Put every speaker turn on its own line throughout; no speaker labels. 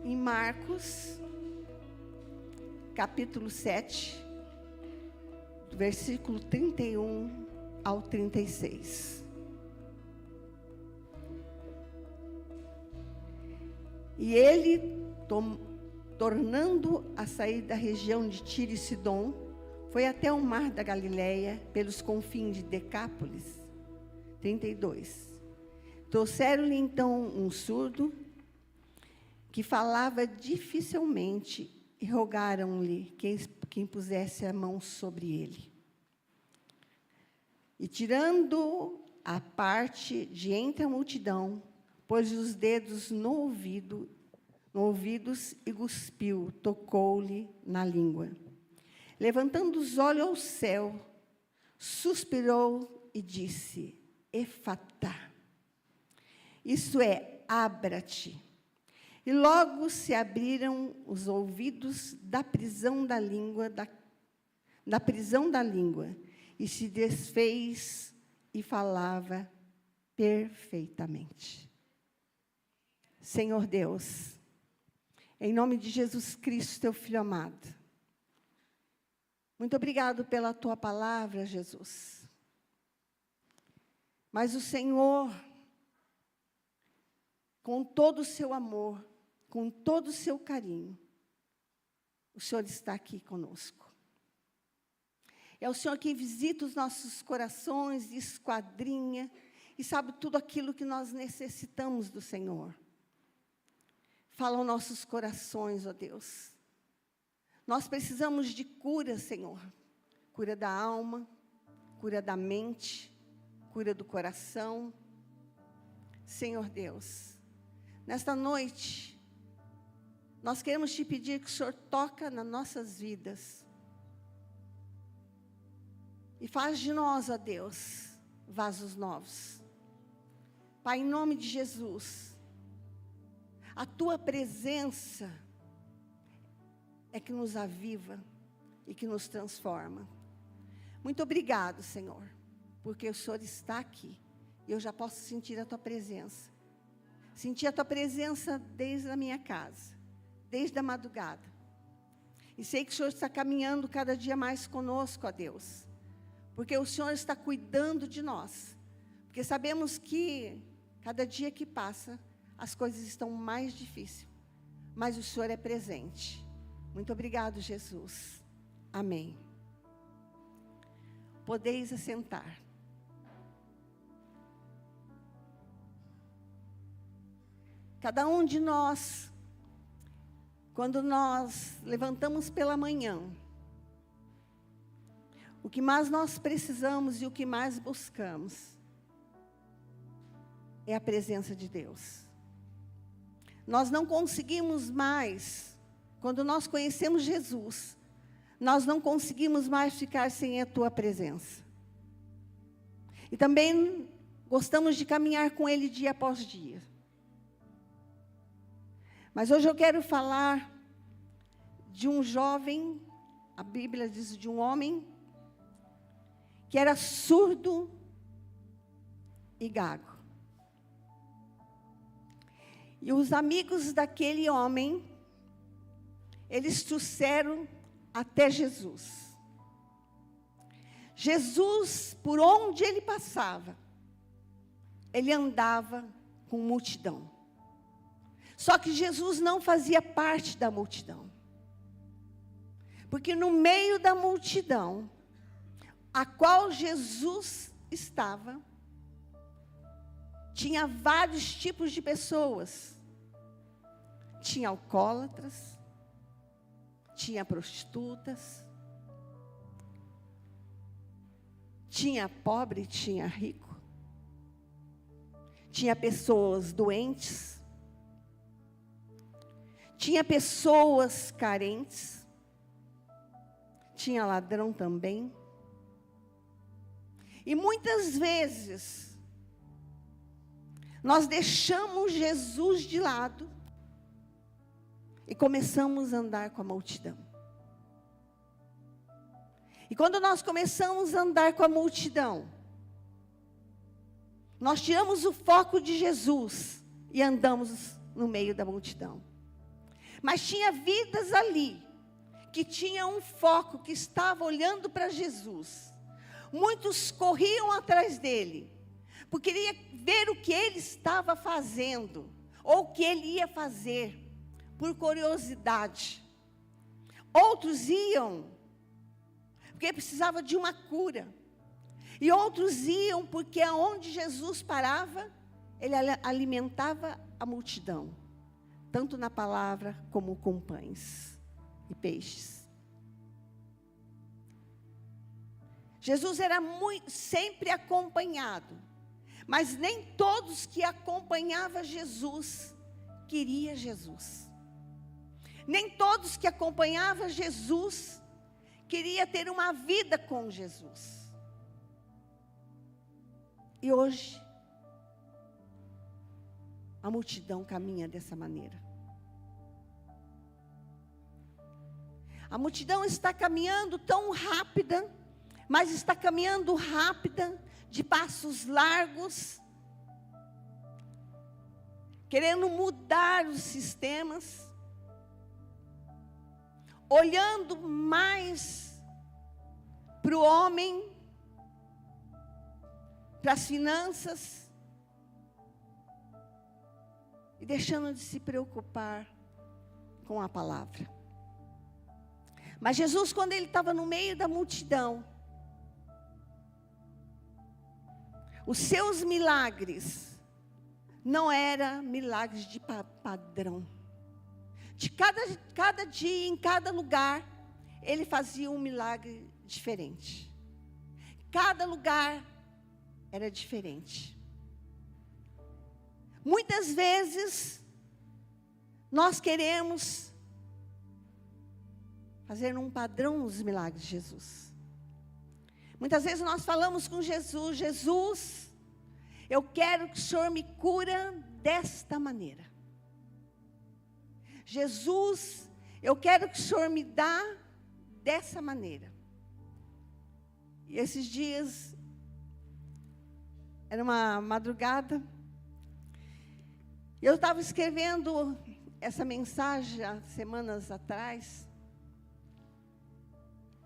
em Marcos, capítulo 7, do versículo 31 ao 36. E ele, tornando a sair da região de Tiro e Sidom, foi até o mar da Galileia, pelos confins de Decápolis. 32. Trouxeram-lhe então um surdo, que falava dificilmente, e rogaram-lhe que impusesse a mão sobre ele. E tirando a parte de entre a multidão, pôs os dedos no ouvidos e cuspiu, tocou-lhe na língua. Levantando os olhos ao céu, suspirou e disse: Efatá. Isso é, abra-te. E logo se abriram os ouvidos da prisão da língua, e se desfez e falava perfeitamente. Senhor Deus, em nome de Jesus Cristo, teu Filho amado, muito obrigado pela tua palavra, Jesus. Mas o Senhor, com todo o seu amor, com todo o seu carinho, o Senhor está aqui conosco. É o Senhor que visita os nossos corações, esquadrinha, e sabe tudo aquilo que nós necessitamos do Senhor. Fala aos nossos corações, ó Deus. Nós precisamos de cura, Senhor. Cura da alma, cura da mente, cura do coração. Senhor Deus, nesta noite, nós queremos te pedir que o Senhor toca nas nossas vidas. E faz de nós, ó Deus, vasos novos. Pai, em nome de Jesus, a tua presença é que nos aviva e que nos transforma. Muito obrigado, Senhor, porque o Senhor está aqui. E eu já posso sentir a tua presença. Sentir a tua presença desde a minha casa, desde a madrugada. E sei que o Senhor está caminhando cada dia mais conosco, ó Deus. Porque o Senhor está cuidando de nós. Porque sabemos que cada dia que passa, as coisas estão mais difíceis. Mas o Senhor é presente. Muito obrigado, Jesus. Amém. Podeis assentar. Cada um de nós, quando nós levantamos pela manhã, o que mais nós precisamos e o que mais buscamos é a presença de Deus. Nós não conseguimos mais, quando nós conhecemos Jesus, nós não conseguimos mais ficar sem a tua presença. E também gostamos de caminhar com Ele dia após dia. Mas hoje eu quero falar de um jovem, a Bíblia diz de um homem, que era surdo e gago. E os amigos daquele homem, eles trouxeram até Jesus. Jesus, por onde ele passava, ele andava com multidão. Só que Jesus não fazia parte da multidão. Porque no meio da multidão, a qual Jesus estava, tinha vários tipos de pessoas. Tinha alcoólatras, tinha prostitutas, tinha pobre, tinha rico, tinha pessoas doentes, tinha pessoas carentes, tinha ladrão também. E muitas vezes, nós deixamos Jesus de lado e começamos a andar com a multidão. E quando nós começamos a andar com a multidão, nós tiramos o foco de Jesus e andamos no meio da multidão. Mas tinha vidas ali, que tinham um foco, que estava olhando para Jesus. Muitos corriam atrás dele, porque queria ver o que ele estava fazendo, ou o que ele ia fazer, por curiosidade. Outros iam, porque precisava de uma cura. E outros iam, porque aonde Jesus parava, ele alimentava a multidão, tanto na palavra, como com pães e peixes. Jesus era sempre acompanhado, mas nem todos que acompanhavam Jesus, queriam Jesus. Nem todos que acompanhavam Jesus, queriam ter uma vida com Jesus. E hoje, a multidão caminha dessa maneira. A multidão está caminhando tão rápida, mas está caminhando rápida, de passos largos, querendo mudar os sistemas, olhando mais para o homem, para as finanças, e deixando de se preocupar com a palavra. Mas Jesus, quando ele estava no meio da multidão, os seus milagres não eram milagres de padrão. De cada dia, em cada lugar, ele fazia um milagre diferente. Cada lugar era diferente. Muitas vezes, nós queremos fazer um padrão os milagres de Jesus. Muitas vezes nós falamos com Jesus: Jesus, eu quero que o Senhor me cura desta maneira. Jesus, eu quero que o Senhor me dá dessa maneira. E esses dias, era uma madrugada, eu estava escrevendo essa mensagem há semanas atrás,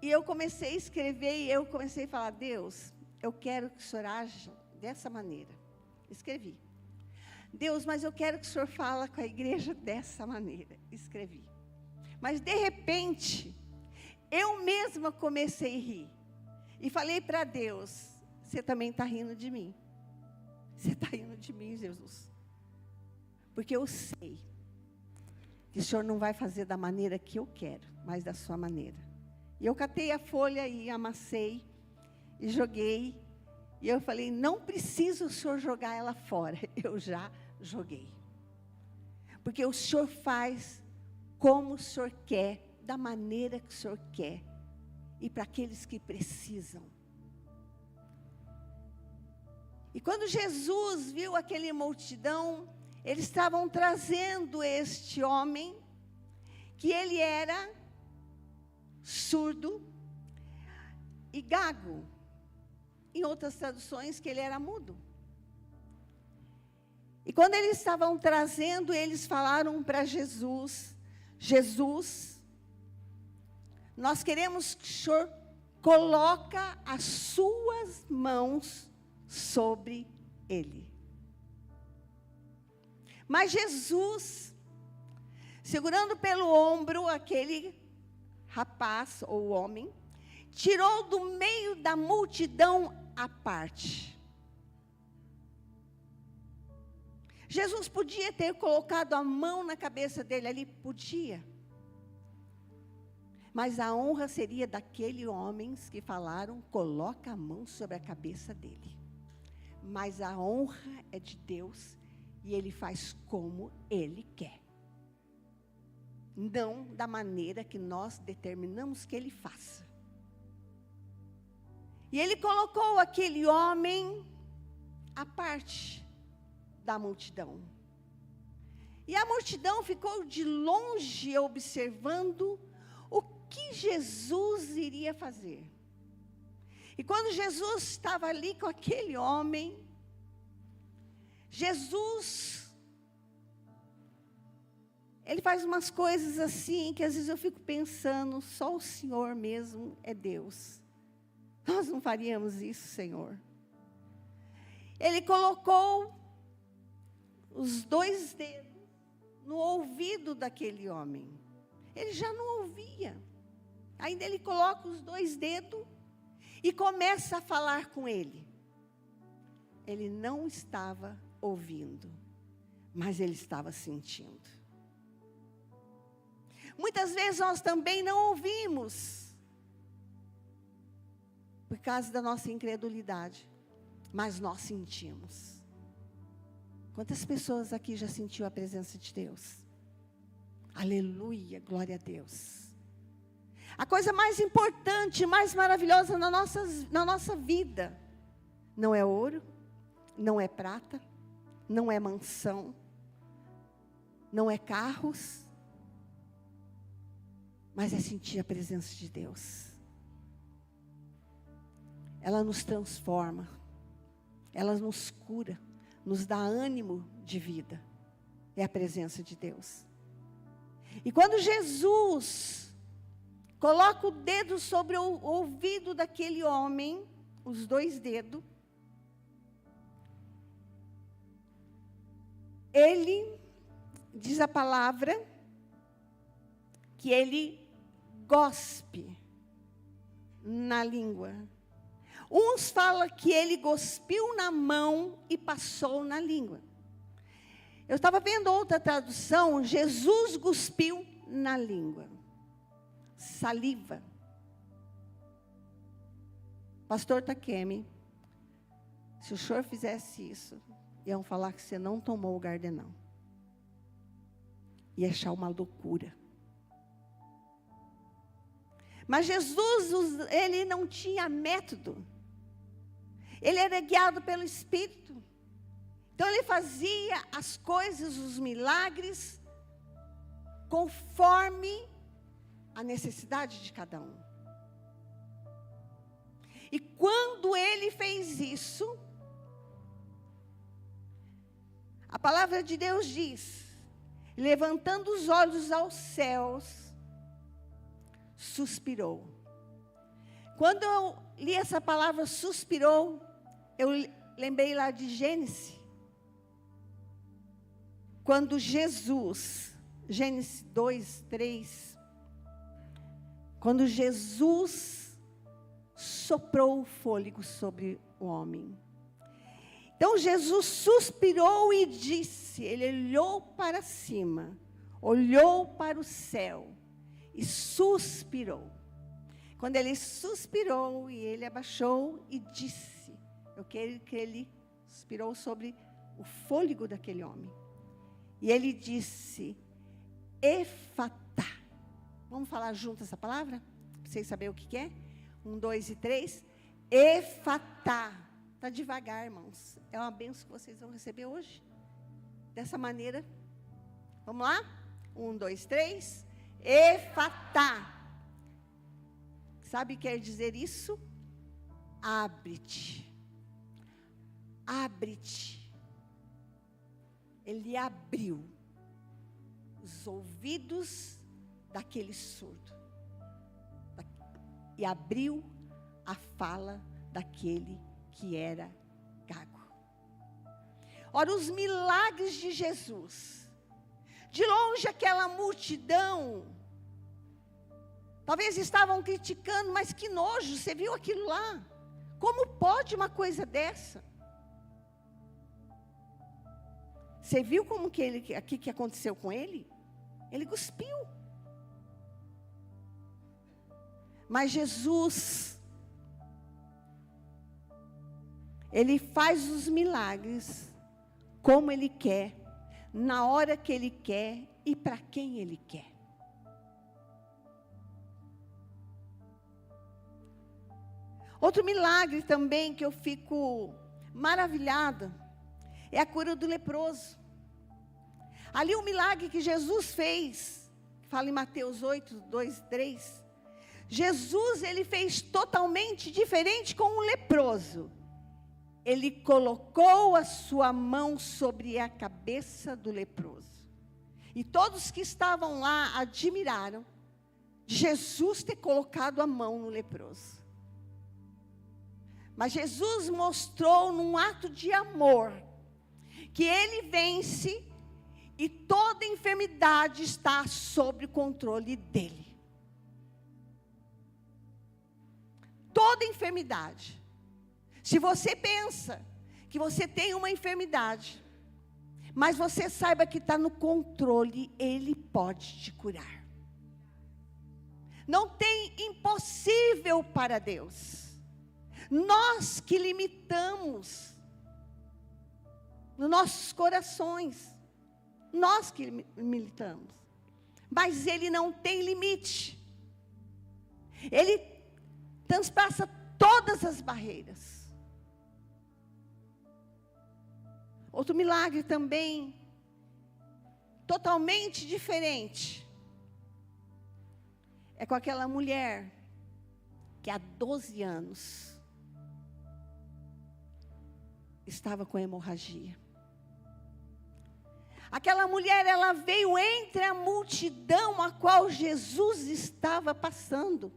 e eu comecei a escrever, e eu comecei a falar: Deus, eu quero que o Senhor aja dessa maneira. Escrevi. Deus, mas eu quero que o Senhor fale com a igreja dessa maneira. Escrevi. Mas de repente, eu mesma comecei a rir. E falei para Deus: você também está rindo de mim. Você está rindo de mim, Jesus. Porque eu sei que o Senhor não vai fazer da maneira que eu quero, mas da sua maneira. E eu catei a folha e amassei e joguei. E eu falei: não precisa o Senhor jogar ela fora. Eu já joguei. Porque o Senhor faz como o Senhor quer, da maneira que o Senhor quer. E para aqueles que precisam. E quando Jesus viu aquela multidão, eles estavam trazendo este homem, que ele era surdo e gago. Em outras traduções, que ele era mudo. E quando eles estavam trazendo, eles falaram para Jesus: Jesus, nós queremos que o Senhor coloca as suas mãos sobre ele. Mas Jesus, segurando pelo ombro aquele rapaz ou homem, tirou do meio da multidão à parte. Jesus podia ter colocado a mão na cabeça dele ali, podia. Mas a honra seria daqueles homens que falaram: coloca a mão sobre a cabeça dele. Mas a honra é de Deus, e Ele faz como Ele quer. Não da maneira que nós determinamos que Ele faça. E Ele colocou aquele homem à parte da multidão. E a multidão ficou de longe observando o que Jesus iria fazer. E quando Jesus estava ali com aquele homem, Jesus Ele faz umas coisas assim, que às vezes eu fico pensando, só o Senhor mesmo é Deus. Nós não faríamos isso, Senhor. Ele colocou os 2 dedos no ouvido daquele homem. Ele já não ouvia. Ainda ele coloca os 2 dedos e começa a falar com ele. Ele não estava ouvindo, mas ele estava sentindo. Muitas vezes nós também não ouvimos, por causa da nossa incredulidade, mas nós sentimos. Quantas pessoas aqui já sentiu a presença de Deus? Aleluia, glória a Deus. A coisa mais importante, mais maravilhosa na nossa vida, não é ouro, não é prata, não é mansão, não é carros, mas é sentir a presença de Deus. Ela nos transforma, ela nos cura, nos dá ânimo de vida. É a presença de Deus. E quando Jesus coloca o dedo sobre o ouvido daquele homem, os 2 dedos, ele, diz a palavra, que ele gospe na língua. Uns falam que ele cuspiu na mão e passou na língua. Eu estava vendo outra tradução, Jesus cuspiu na língua. Saliva. Pastor Takemi, se o senhor fizesse isso, iam falar que você não tomou o gardenal. Ia achar uma loucura. Mas Jesus, ele não tinha método. Ele era guiado pelo Espírito. Então ele fazia as coisas, os milagres, conforme a necessidade de cada um. E quando ele fez isso, a palavra de Deus diz, levantando os olhos aos céus, suspirou. Quando eu li essa palavra suspirou, eu lembrei lá de Gênesis. Quando Jesus, Gênesis 2, 3, quando Jesus soprou o fôlego sobre o homem. Então Jesus suspirou e disse, ele olhou para cima, olhou para o céu e suspirou. Quando ele suspirou e ele abaixou e disse, eu quero que ele suspirou sobre o fôlego daquele homem. E ele disse, Efatá. Vamos falar junto essa palavra? Para vocês saberem o que é? 1, 2 e 3. Efatá. Está devagar, irmãos. É uma bênção que vocês vão receber hoje. Dessa maneira. Vamos lá? 1, 2, 3. Efatá. Sabe o que quer dizer isso? Abre-te. Abre-te. Ele abriu os ouvidos daquele surdo. E abriu a fala daquele que era gago. Ora, os milagres de Jesus. De longe aquela multidão. Talvez estavam criticando, mas que nojo, você viu aquilo lá? Como pode uma coisa dessa? Você viu como que aqui que aconteceu com ele? Ele cuspiu. Mas Jesus, ele faz os milagres como ele quer, na hora que ele quer e para quem ele quer. Outro milagre também que eu fico maravilhada é a cura do leproso. Ali o milagre que Jesus fez, fala em Mateus 8, 2 e 3. Jesus, ele fez totalmente diferente com o leproso. Ele colocou a sua mão sobre a cabeça do leproso. E todos que estavam lá admiraram de Jesus ter colocado a mão no leproso. Mas Jesus mostrou num ato de amor que ele vence e toda enfermidade está sob o controle dele. Toda enfermidade. Se você pensa que você tem uma enfermidade, mas você saiba que está no controle, ele pode te curar. Não tem impossível para Deus. Nós que limitamos nos nossos corações, nós que limitamos, mas ele não tem limite. Ele transpassa todas as barreiras. Outro milagre também, totalmente diferente, é com aquela mulher que há 12 anos estava com hemorragia. Aquela mulher, ela veio entre a multidão a qual Jesus estava passando.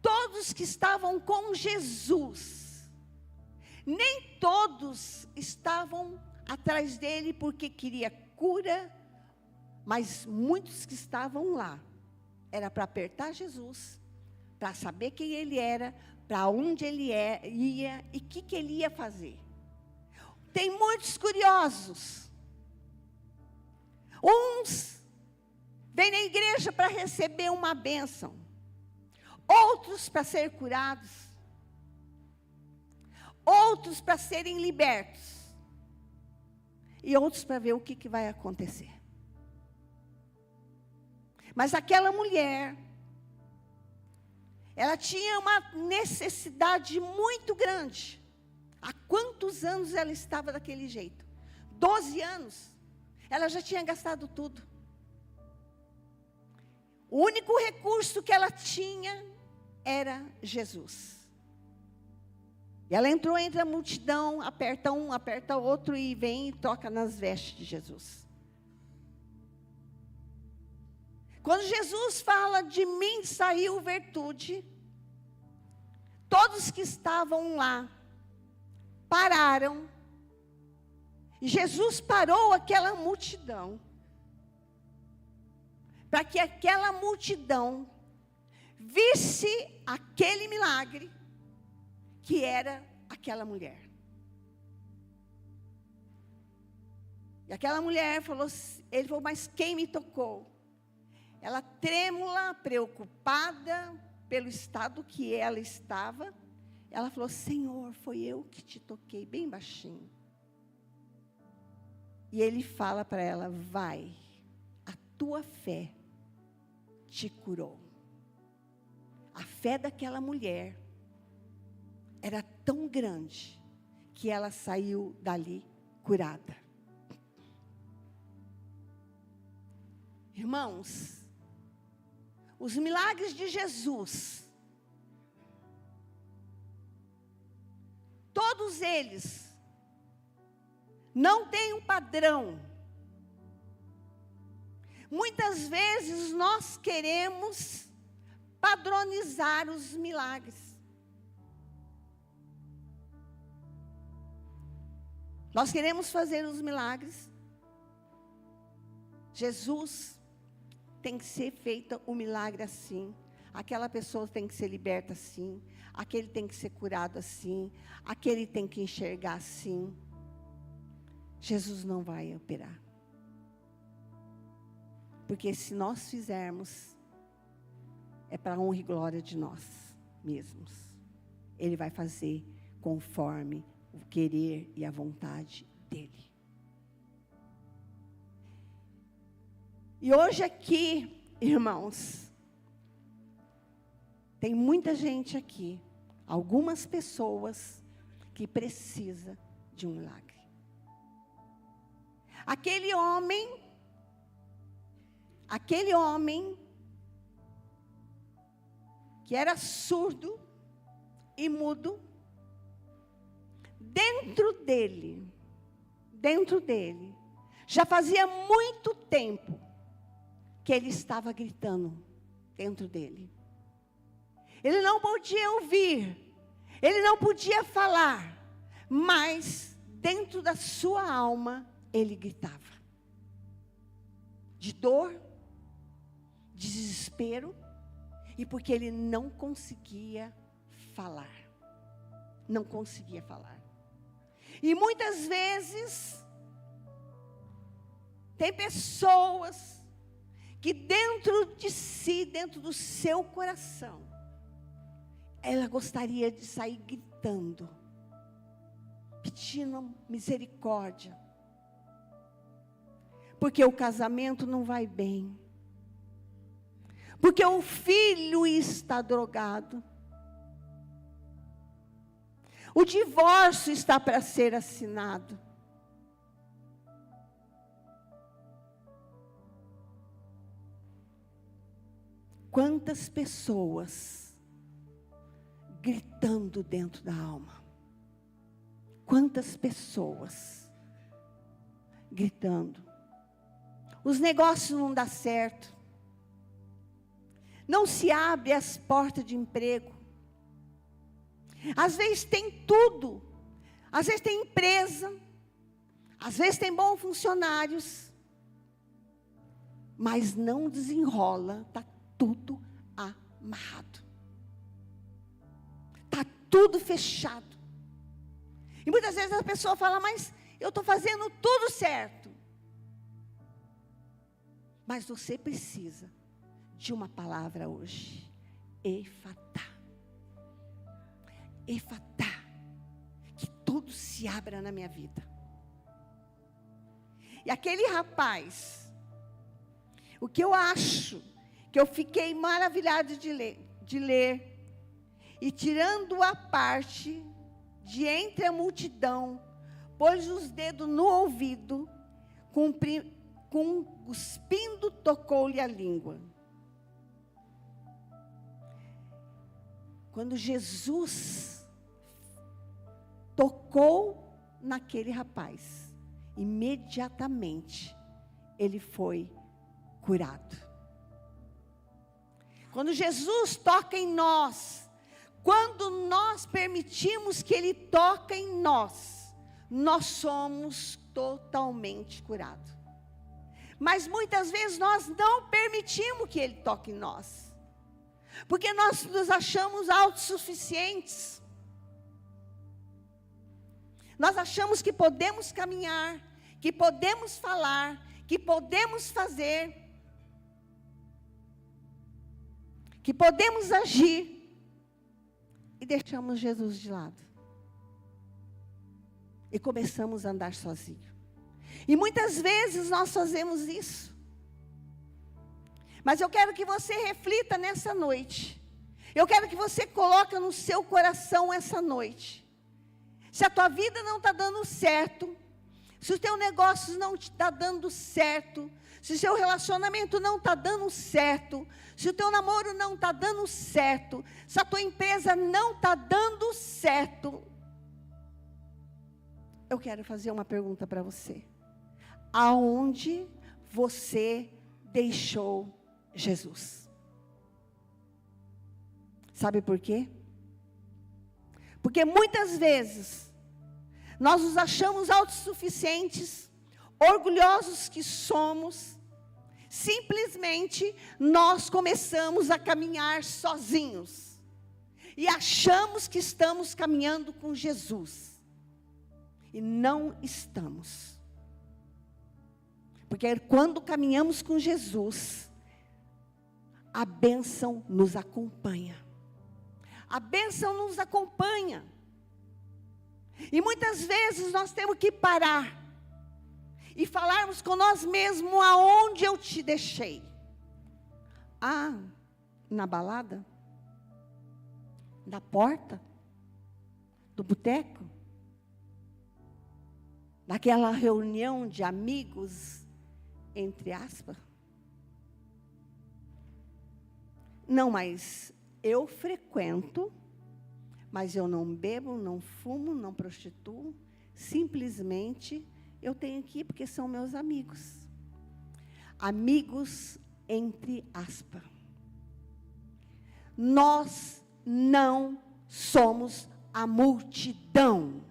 Todos que estavam com Jesus, nem todos estavam atrás dele porque queria cura, mas muitos que estavam lá, era para apertar Jesus, para saber quem ele era, para onde ele ia e o que ele ia fazer. Tem muitos curiosos. Uns vêm na igreja para receber uma bênção, outros para ser curados, outros para serem libertos, e outros para ver o que vai acontecer. Mas aquela mulher, ela tinha uma necessidade muito grande. Há quantos anos ela estava daquele jeito? 12 anos. Ela já tinha gastado tudo. O único recurso que ela tinha era Jesus. E ela entrou entre a multidão, aperta um, aperta outro, e vem e toca nas vestes de Jesus. Quando Jesus fala, de mim saiu virtude, todos que estavam lá pararam, e Jesus parou aquela multidão, para que aquela multidão visse aquele milagre, que era aquela mulher. E aquela mulher falou, ele falou, mas quem me tocou? Ela trêmula, preocupada pelo estado que ela estava, ela falou, Senhor, foi eu que te toquei, bem baixinho. E ele fala para ela, vai, a tua fé te curou. A fé daquela mulher era tão grande, que ela saiu dali curada. Irmãos, os milagres de Jesus, todos eles, não têm um padrão. Muitas vezes nós queremos padronizar os milagres. Nós queremos fazer os milagres. Jesus tem que ser feito o milagre assim. Aquela pessoa tem que ser liberta assim. Aquele tem que ser curado assim. Aquele tem que enxergar assim. Jesus não vai operar. Porque se nós fizermos, é para a honra e glória de nós mesmos. Ele vai fazer conforme o querer e a vontade dele. E hoje aqui, irmãos, tem muita gente aqui, algumas pessoas que precisa de um milagre. Aquele homem que era surdo e mudo, dentro dele, Já fazia muito tempo que ele estava gritando dentro dele. Ele não podia ouvir, ele não podia falar, mas dentro da sua alma ele gritava. De dor, de desespero, e porque ele não conseguia falar. Não conseguia falar. E muitas vezes, tem pessoas que dentro de si, dentro do seu coração, ela gostaria de sair gritando, pedindo misericórdia, porque o casamento não vai bem, porque o filho está drogado, o divórcio está para ser assinado. Quantas pessoas gritando dentro da alma? Quantas pessoas gritando? Os negócios não dão certo. Não se abre as portas de emprego. Às vezes tem tudo. Às vezes tem empresa. Às vezes tem bons funcionários. Mas não desenrola. Está tudo amarrado. Está tudo fechado. E muitas vezes a pessoa fala, mas eu estou fazendo tudo certo. Mas você precisa de uma palavra hoje. Efatá. Efatá. Que tudo se abra na minha vida. E aquele rapaz, o que eu acho, que eu fiquei maravilhado de ler, e tirando a parte de entre a multidão, pôs os dedos no ouvido, cuspindo, tocou-lhe a língua. Quando Jesus tocou naquele rapaz, imediatamente ele foi curado. Quando Jesus toca em nós, quando nós permitimos que Ele toque em nós, nós somos totalmente curados. Mas muitas vezes nós não permitimos que Ele toque em nós, porque nós nos achamos autossuficientes. Nós achamos que podemos caminhar, que podemos falar, que podemos fazer, que podemos agir, e deixamos Jesus de lado. E começamos a andar sozinhos. E muitas vezes nós fazemos isso. Mas eu quero que você reflita nessa noite. Eu quero que você coloque no seu coração essa noite. Se a tua vida não está dando certo, se o teu negócio não está dando certo, se o seu relacionamento não está dando certo, se o teu namoro não está dando certo, se a tua empresa não está dando certo, eu quero fazer uma pergunta para você. Aonde você deixou Jesus? Sabe por quê? Porque muitas vezes nós nos achamos autossuficientes, orgulhosos que somos, simplesmente nós começamos a caminhar sozinhos e achamos que estamos caminhando com Jesus, e não estamos. Porque quando caminhamos com Jesus, a bênção nos acompanha. A bênção nos acompanha. E muitas vezes nós temos que parar e falarmos com nós mesmos: aonde eu te deixei? Ah, na balada? Na porta? Do boteco? Naquela reunião de amigos, entre aspas? Não, mas eu frequento, mas eu não bebo, não fumo, não prostituo, simplesmente eu tenho que ir porque são meus amigos. Amigos entre aspas. Nós não somos a multidão.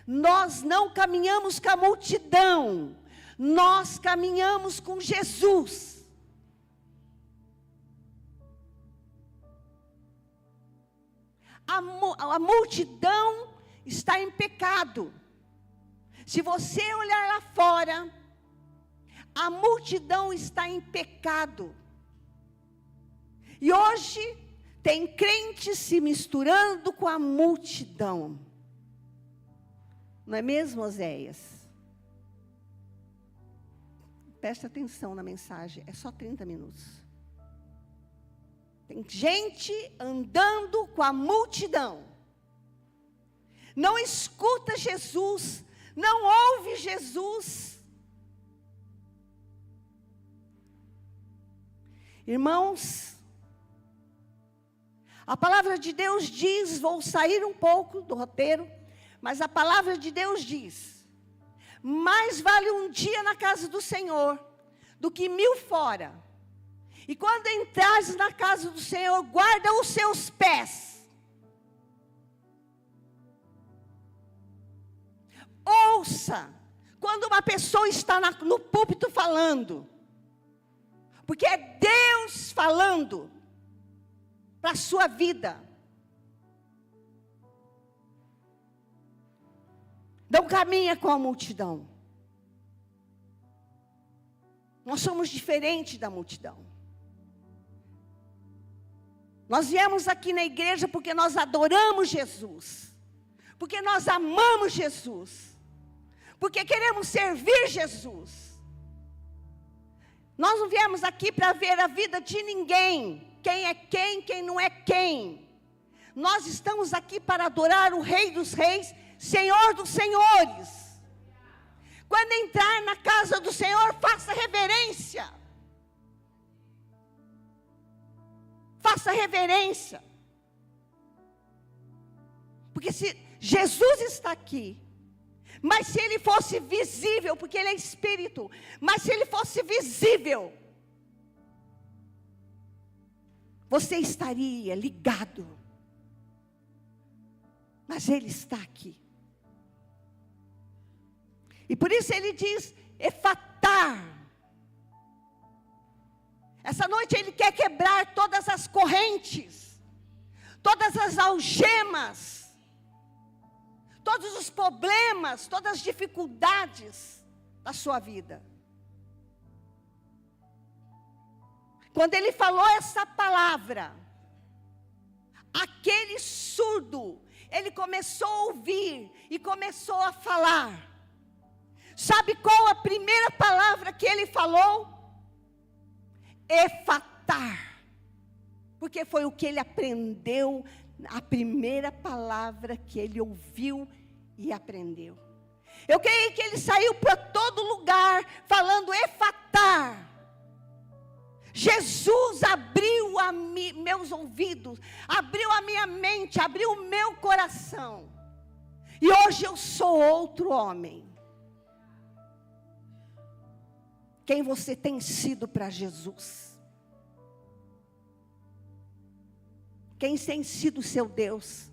Nós não caminhamos com a multidão. Nós caminhamos com Jesus. A multidão está em pecado. Se você olhar lá fora, a multidão está em pecado. E hoje tem crentes se misturando com a multidão. Não é mesmo, Oséias? Presta atenção na mensagem, é só 30 minutos. Tem gente andando com a multidão. Não escuta Jesus, não ouve Jesus. Irmãos, a palavra de Deus diz, vou sair um pouco do roteiro, mas a palavra de Deus diz: mais vale um dia na casa do Senhor do que 1000 fora. E quando entrares na casa do Senhor, guarda os seus pés. Ouça quando uma pessoa está no púlpito falando, porque é Deus falando para a sua vida. Não caminha com a multidão. Nós somos diferentes da multidão. Nós viemos aqui na igreja porque nós adoramos Jesus. Porque nós amamos Jesus. Porque queremos servir Jesus. Nós não viemos aqui para ver a vida de ninguém. Quem é quem não é quem. Nós estamos aqui para adorar o Rei dos Reis, Senhor dos Senhores. Quando entrar na casa do Senhor, faça reverência. Faça reverência. Porque se Jesus está aqui, mas se Ele fosse visível, porque Ele é Espírito, mas se Ele fosse visível, você estaria ligado. Mas Ele está aqui. E por isso Ele diz, efatar. Essa noite Ele quer quebrar todas as correntes, todas as algemas, todos os problemas, todas as dificuldades da sua vida. Quando Ele falou essa palavra, aquele surdo, ele começou a ouvir e começou a falar. Sabe qual a primeira palavra que ele falou? Efatar. Porque foi o que ele aprendeu, a primeira palavra que ele ouviu e aprendeu. Eu creio que ele saiu para todo lugar falando efatar. Jesus abriu meus ouvidos, abriu a minha mente, abriu o meu coração. E hoje eu sou outro homem. Quem você tem sido para Jesus? Quem tem sido o seu Deus?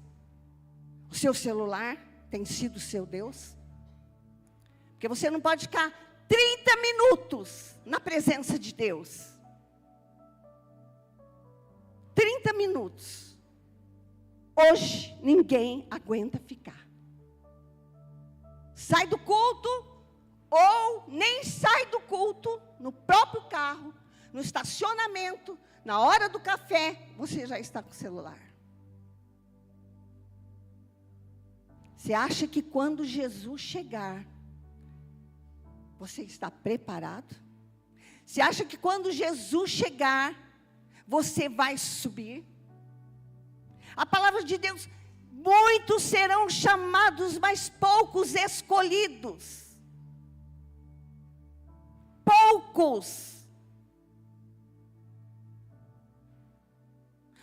O seu celular tem sido o seu Deus? Porque você não pode ficar 30 minutos na presença de Deus. 30 minutos. Hoje ninguém aguenta ficar. Sai do culto, ou nem sai do culto, no próprio carro, no estacionamento, na hora do café, você já está com o celular. Você acha que quando Jesus chegar, você está preparado? Você acha que quando Jesus chegar, você vai subir? A palavra de Deus, muitos serão chamados, mas poucos escolhidos. Poucos.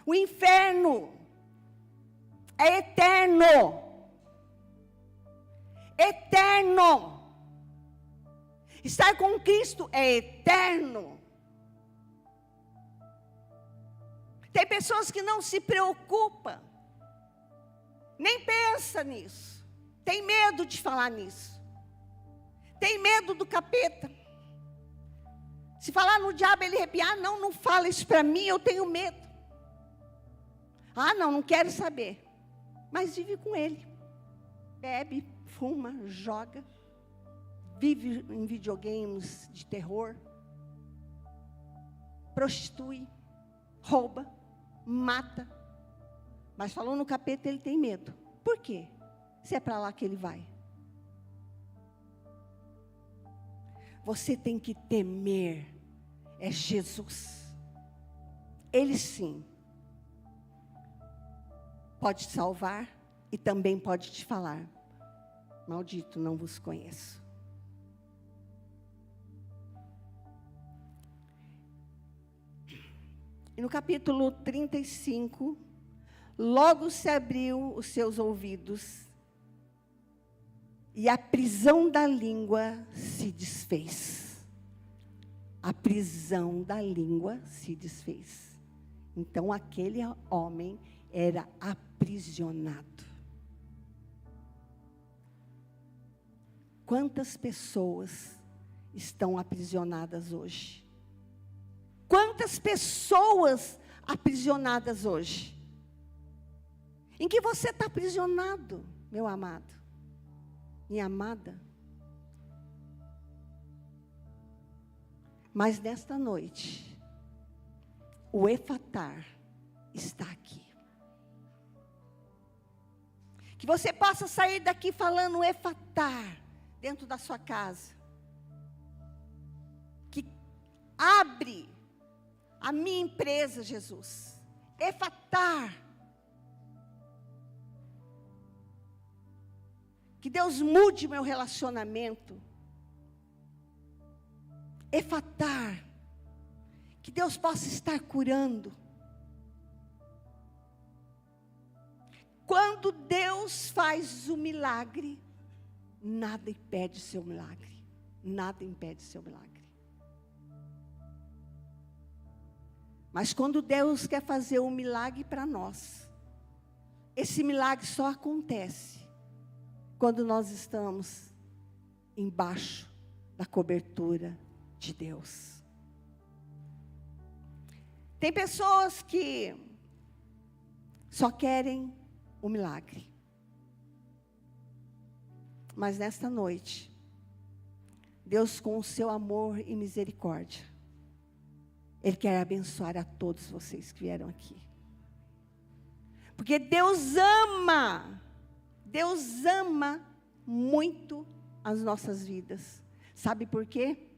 O inferno é eterno. eterno. Estar com Cristo é eterno. Tem pessoas que não se preocupam, nem pensa nisso. Tem medo de falar nisso. Tem medo do capeta. Se falar no diabo, ele arrepiar, não fala isso para mim, eu tenho medo. Não quero saber. Mas vive com ele. Bebe, fuma, joga. Vive em videogames de terror. Prostitui, rouba, mata. Mas falou no capeta, ele tem medo. Por quê? Se é para lá que ele vai. Você tem que temer. É Jesus. Ele sim pode te salvar e também pode te falar: maldito, não vos conheço. E no capítulo 35, logo se abriu os seus ouvidos, e a prisão da língua se desfez. A prisão da língua se desfez. Então aquele homem era aprisionado. Quantas pessoas estão aprisionadas hoje? Quantas pessoas aprisionadas hoje? Em que você está aprisionado, meu amado? Minha amada? Mas nesta noite, o Efatar está aqui. Que você possa sair daqui falando Efatar dentro da sua casa. Que abre a minha empresa, Jesus. Efatar. Que Deus mude meu relacionamento. Efatar. Que Deus possa estar curando. Quando Deus faz o milagre, nada impede o seu milagre. Nada impede o seu milagre. Mas quando Deus quer fazer um milagre para nós, esse milagre só acontece quando nós estamos embaixo da cobertura de Deus. Tem pessoas que só querem o milagre. Mas nesta noite, Deus, com o seu amor e misericórdia, Ele quer abençoar a todos vocês que vieram aqui. Porque Deus ama muito as nossas vidas. Sabe por quê?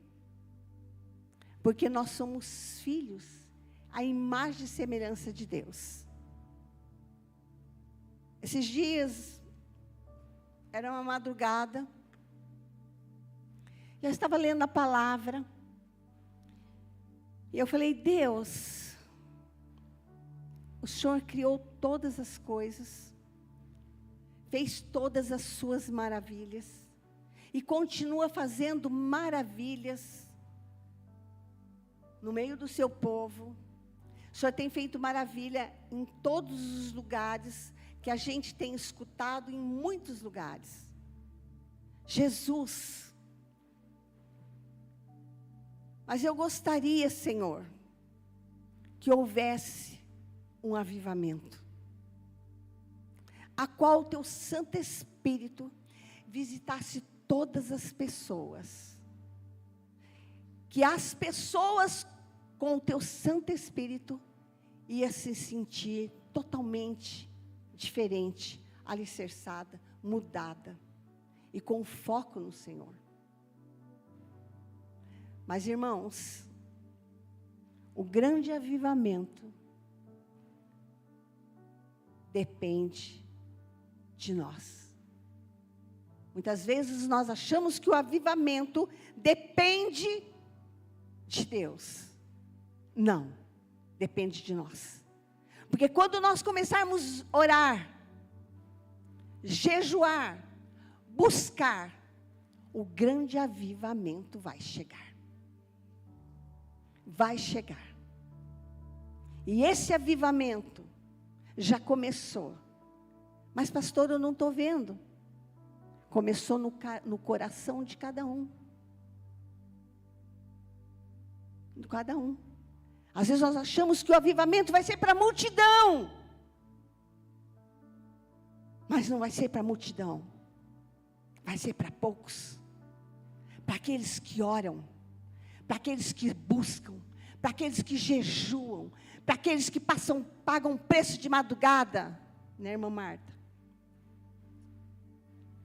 Porque nós somos filhos, à imagem e semelhança de Deus. Esses dias, era uma madrugada, eu estava lendo a palavra, e eu falei: Deus, o Senhor criou todas as coisas, fez todas as suas maravilhas, e continua fazendo maravilhas no meio do seu povo. O Senhor tem feito maravilha em todos os lugares, que a gente tem escutado em muitos lugares. Jesus. Mas eu gostaria, Senhor, que houvesse um avivamento, a qual o Teu Santo Espírito visitasse todas as pessoas, que as pessoas com o Teu Santo Espírito iam se sentir totalmente diferente, alicerçada, mudada, e com foco no Senhor. Mas, irmãos, o grande avivamento depende de nós. Muitas vezes nós achamos que o avivamento depende de Deus. Não, depende de nós. Porque quando nós começarmos a orar, jejuar, buscar, o grande avivamento vai chegar. Vai chegar. E esse avivamento já começou. Mas, pastor, eu não estou vendo. Começou no coração de cada um. De cada um. Às vezes nós achamos que o avivamento vai ser para a multidão. Mas não vai ser para a multidão. Vai ser para poucos. Para aqueles que oram. Para aqueles que buscam. Para aqueles que jejuam. Para aqueles que pagam preço de madrugada. Né, irmã Marta?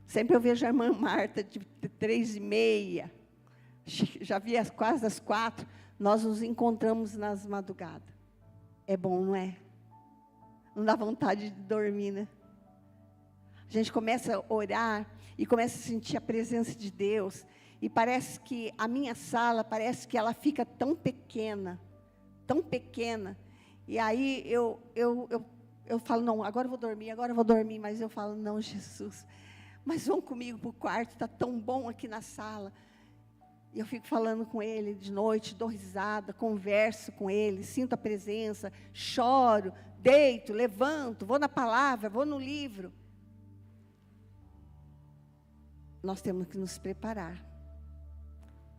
Sempre eu vejo a irmã Marta de 3:30. Já vi quase às 4. Nós nos encontramos nas madrugadas. É bom, não é? Não dá vontade de dormir, né? A gente começa a orar e começa a sentir a presença de Deus. E parece que a minha sala, parece que ela fica tão pequena. Tão pequena. E aí eu falo, não, agora eu vou dormir. Mas eu falo, não, Jesus, mas vão comigo para o quarto, está tão bom aqui na sala. E eu fico falando com ele de noite, dou risada, converso com ele, sinto a presença, choro, deito, levanto, vou na palavra, vou no livro. Nós temos que nos preparar.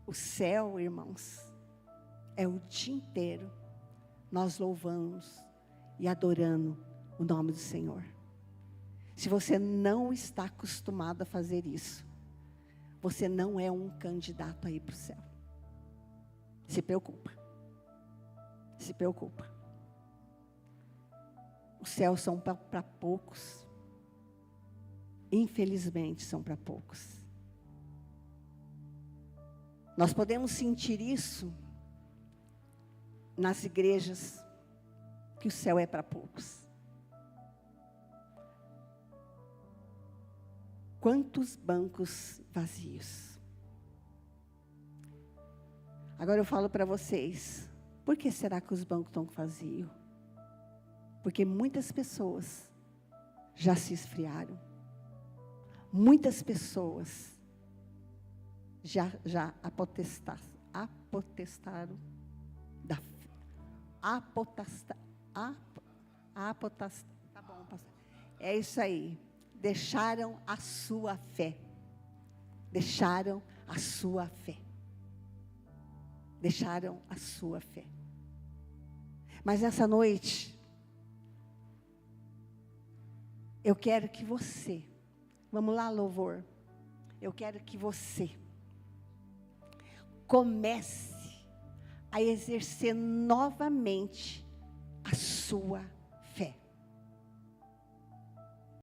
O céu, irmãos, é o dia inteiro nós louvamos e adorando o nome do Senhor. Se você não está acostumado a fazer isso, você não é um candidato a ir para o céu. Se preocupa. Se preocupa. Os céus são para poucos. Infelizmente, são para poucos. Nós podemos sentir isso nas igrejas, que o céu é para poucos. Quantos bancos vazios. Agora eu falo para vocês, por que será que os bancos estão vazios? Porque muitas pessoas já se esfriaram. Muitas pessoas já apotestaram da fé. Tá bom, pastor. É isso aí. Deixaram a sua fé. Deixaram a sua fé. Deixaram a sua fé. Mas nessa noite, eu quero que você, vamos lá, louvor. Eu quero que você comece a exercer novamente a sua fé.